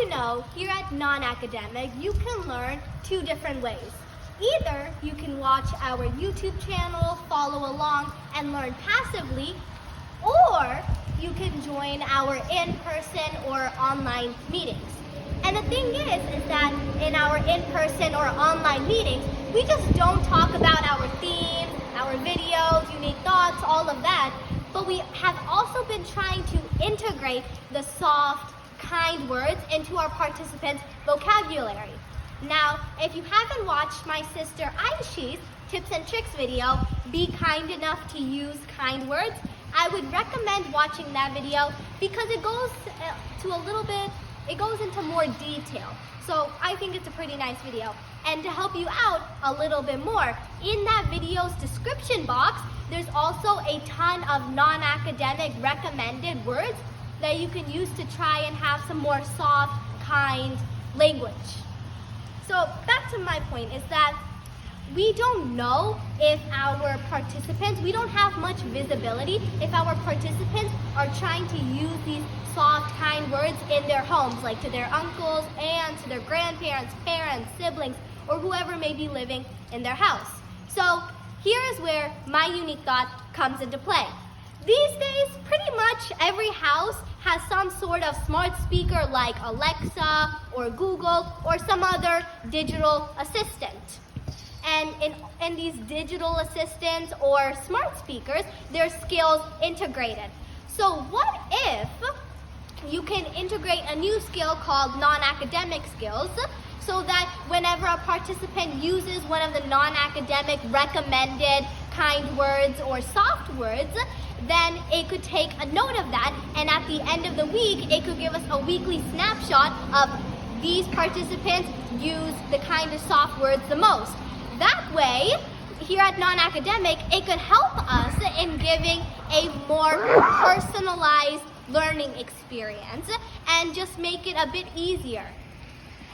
you know, here at Non-Academic, you can learn two different ways. Either you can watch our YouTube channel, follow along, and learn passively, or you can join our in-person or online meetings. And the thing is that in our in-person or online meetings, we just don't talk about our themes, our videos, unique thoughts, all of that, but we have also been trying to integrate the soft, kind words into our participants' vocabulary. Now, if you haven't watched my sister Amishi's tips and tricks video, Be Kind Enough to Use Kind Words, I would recommend watching that video because it goes it goes into more detail. So I think it's a pretty nice video. And to help you out a little bit more, in that video's description box, there's also a ton of non-academic recommended words that you can use to try and have some more soft, kind language. So back to my point is that we don't know if our participants, we don't have much visibility if our participants are trying to use these soft, kind words in their homes, like to their uncles, aunts, to their grandparents, parents, siblings, or whoever may be living in their house. So here is where my unique thought comes into play. These days, pretty much every house has some sort of smart speaker like Alexa or Google or some other digital assistant. And in these digital assistants or smart speakers, there's skills integrated. So what if you can integrate a new skill called non-academic skills so that whenever a participant uses one of the non-academic recommended kind words or soft words, then it could take a note of that, and at the end of the week, it could give us a weekly snapshot of these participants use the kind of soft words the most. That way, here at Non-Academic, it could help us in giving a more personalized learning experience and just make it a bit easier.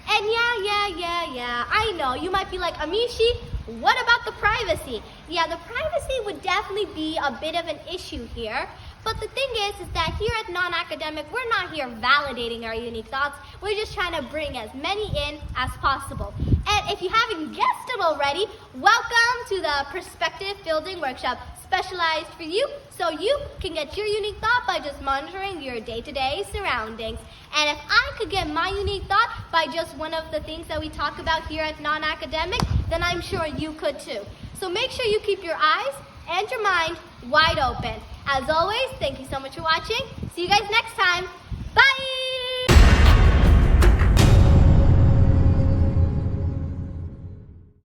And yeah, I know, you might be like, Amishi, what about the privacy? Yeah, the privacy would definitely be a bit of an issue here. But the thing is that here at Non-Academic, we're not here validating our unique thoughts. We're just trying to bring as many in as possible. And if you haven't guessed it already, welcome to the Perspective Building Workshop, specialized for you, so you can get your unique thought by just monitoring your day-to-day surroundings. And if I could get my unique thought by just one of the things that we talk about here at Non-Academic, then I'm sure you could too. So make sure you keep your eyes and your mind wide open. As always, thank you so much for watching. See you guys next time.